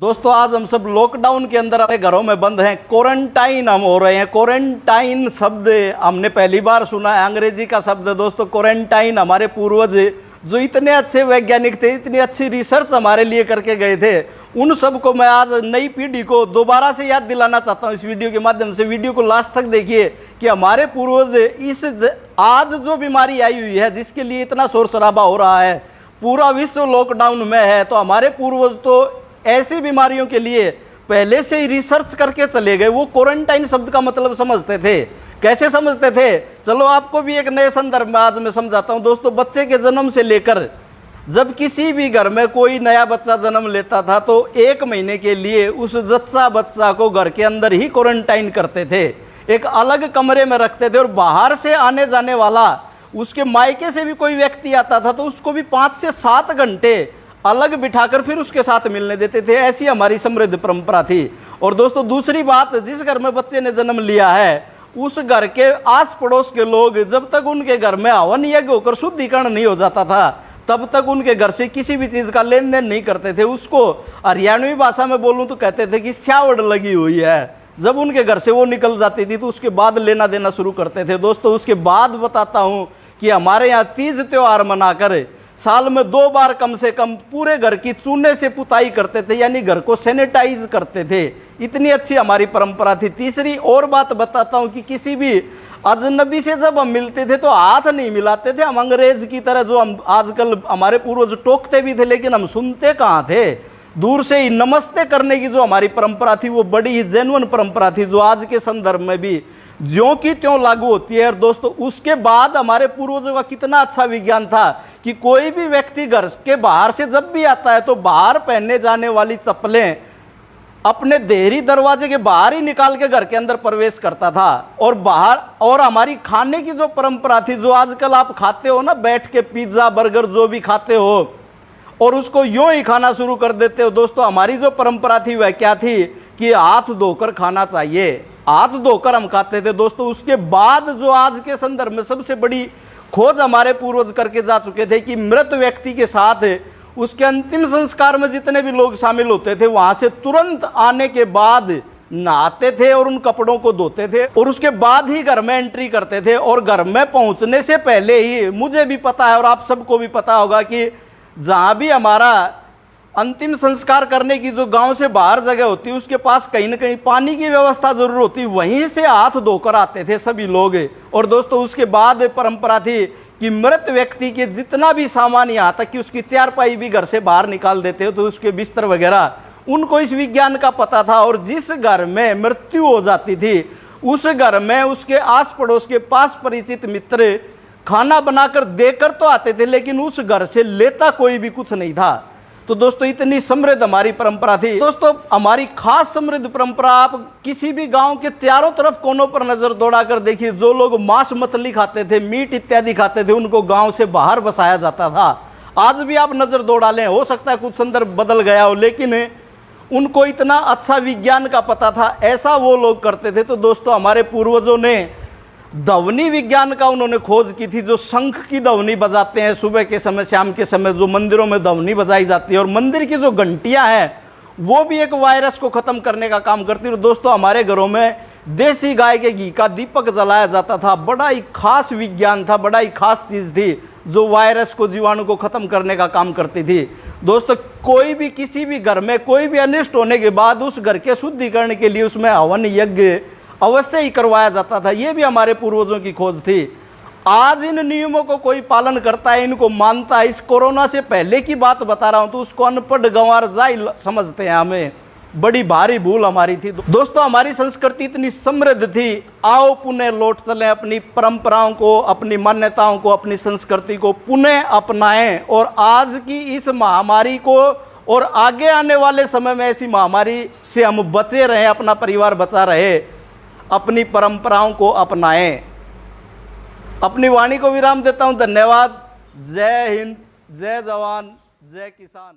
दोस्तों आज हम सब लॉकडाउन के अंदर अपने घरों में बंद हैं, क्वारंटाइन हम हो रहे हैं। क्वारंटाइन शब्द हमने पहली बार सुना है, अंग्रेजी का शब्द है दोस्तों क्वारंटाइन। हमारे पूर्वज जो इतने अच्छे वैज्ञानिक थे, इतनी अच्छी रिसर्च हमारे लिए करके गए थे, उन सबको मैं आज नई पीढ़ी को दोबारा से याद दिलाना चाहता हूँ इस वीडियो के माध्यम से। वीडियो को लास्ट तक देखिए कि हमारे पूर्वज इस आज जो बीमारी आई हुई है, जिसके लिए इतना शोर शराबा हो रहा है, पूरा विश्व लॉकडाउन में है, तो हमारे पूर्वज तो ऐसी बीमारियों के लिए पहले से ही रिसर्च करके चले गए। वो क्वारंटाइन शब्द का मतलब समझते थे। कैसे समझते थे, चलो आपको भी एक नए संदर्भ में आज मैं समझाता हूं। दोस्तों बच्चे के जन्म से लेकर जब किसी भी घर में कोई नया बच्चा जन्म लेता था तो 1 महीने के लिए उस जच्चा बच्चा को घर के अंदर ही क्वारंटाइन करते थे, एक अलग कमरे में रखते थे। और बाहर से आने जाने वाला, उसके मायके से भी कोई व्यक्ति आता था तो उसको भी 5 से 7 घंटे अलग बिठाकर फिर उसके साथ मिलने देते थे। ऐसी हमारी समृद्ध परंपरा थी। और दोस्तों दूसरी बात, जिस घर में बच्चे ने जन्म लिया है उस घर के आस पड़ोस के लोग जब तक उनके घर में हवन यज्ञ होकर शुद्धिकरण नहीं हो जाता था तब तक उनके घर से किसी भी चीज़ का लेन देन नहीं करते थे। उसको हरियाणवी भाषा में बोलूँ तो कहते थे कि स्यावड़ लगी हुई है। जब उनके घर से वो निकल जाती थी तो उसके बाद लेना देना शुरू करते थे। दोस्तों उसके बाद बताता हूँ कि हमारे यहाँ तीज त्यौहार मनाकर साल में 2 बार कम से कम पूरे घर की चूने से पुताई करते थे, यानी घर को सैनिटाइज करते थे। इतनी अच्छी हमारी परंपरा थी। तीसरी और बात बताता हूं कि किसी भी अजनबी से जब हम मिलते थे तो हाथ नहीं मिलाते थे हम अंग्रेज की तरह, जो हम आजकल हमारे पूर्वज टोकते भी थे लेकिन हम सुनते कहाँ थे। दूर से ही नमस्ते करने की जो हमारी परंपरा थी वो बड़ी ही जेन्युइन परंपरा थी, जो आज के संदर्भ में भी ज्यों की त्यों लागू होती है। और दोस्तों उसके बाद हमारे पूर्वजों का कितना अच्छा विज्ञान था कि कोई भी व्यक्ति घर के बाहर से जब भी आता है तो बाहर पहनने जाने वाली चप्पलें अपने देहरी दरवाजे के बाहर ही निकाल के घर के अंदर प्रवेश करता था। और बाहर, और हमारी खाने की जो परंपरा थी, जो आजकल आप खाते हो ना बैठ के, पिज्जा बर्गर जो भी खाते हो और उसको यूं ही खाना शुरू कर देते हो, दोस्तों हमारी जो परंपरा थी वह क्या थी कि हाथ धोकर खाना चाहिए। हाथ धोकर हम खाते थे। दोस्तों उसके बाद जो आज के संदर्भ में सबसे बड़ी खोज हमारे पूर्वज करके जा चुके थे कि मृत व्यक्ति के साथ उसके अंतिम संस्कार में जितने भी लोग शामिल होते थे वहां से तुरंत आने के बाद नहाते थे और उन कपड़ों को धोते थे और उसके बाद ही घर में एंट्री करते थे। और घर में पहुंचने से पहले ही, मुझे भी पता है और आप सबको भी पता होगा कि जहां भी हमारा अंतिम संस्कार करने की जो गांव से बाहर जगह होती है उसके पास कहीं ना कहीं पानी की व्यवस्था जरूर होती, वहीं से हाथ धोकर आते थे सभी लोग। और दोस्तों उसके बाद परंपरा थी कि मृत व्यक्ति के जितना भी सामान, यहाँ तक कि उसकी चारपाई भी घर से बाहर निकाल देते हो, तो उसके बिस्तर वगैरह, उनको इस विज्ञान का पता था। और जिस घर में मृत्यु हो जाती थी उस घर में उसके आस पड़ोस के पास परिचित मित्र खाना बनाकर देकर तो आते थे लेकिन उस घर से लेता कोई भी कुछ नहीं था। तो दोस्तों इतनी समृद्ध हमारी परंपरा थी। दोस्तों हमारी खास समृद्ध परंपरा, आप किसी भी गांव के चारों तरफ कोनों पर नजर दौड़ाकर देखिए, जो लोग मांस मछली खाते थे, मीट इत्यादि खाते थे, उनको गांव से बाहर बसाया जाता था। आज भी आप नजर दौड़ा लें, हो सकता है कुछ संदर्भ बदल गया हो, लेकिन उनको इतना अच्छा विज्ञान का पता था, ऐसा वो लोग करते थे। तो दोस्तों हमारे पूर्वजों ने ध्वनि विज्ञान का उन्होंने खोज की थी, जो शंख की ध्वनि बजाते हैं सुबह के समय, शाम के समय जो मंदिरों में ध्वनि बजाई जाती है, और मंदिर की जो घंटियां हैं वो भी एक वायरस को खत्म करने का काम करती है। दोस्तों हमारे घरों में देसी गाय के घी का दीपक जलाया जाता था। बड़ा ही खास विज्ञान था, बड़ा ही खास चीज थी जो वायरस को, जीवाणु को खत्म करने का काम करती थी। दोस्तों कोई भी, किसी भी घर में कोई भी अनिष्ट होने के बाद उस घर के शुद्धिकरण के लिए उसमें हवन यज्ञ अवश्य ही करवाया जाता था। ये भी हमारे पूर्वजों की खोज थी। आज इन नियमों को कोई पालन करता है, इनको मानता है। इस कोरोना से पहले की बात बता रहा हूं तो उसको अनपढ़ गंवार जाहिल समझते हैं। हमें बड़ी भारी भूल हमारी थी। दोस्तों हमारी संस्कृति इतनी समृद्ध थी, आओ पुनः लौट चलें, अपनी परंपराओं को, अपनी मान्यताओं को, अपनी संस्कृति को पुनः अपनाएं और आज की इस महामारी को और आगे आने वाले समय में ऐसी महामारी से हम बचे रहें, अपना परिवार बचा रहे, अपनी परंपराओं को अपनाएं। अपनी वाणी को विराम देता हूं। धन्यवाद। जय हिंद, जय जवान, जय किसान।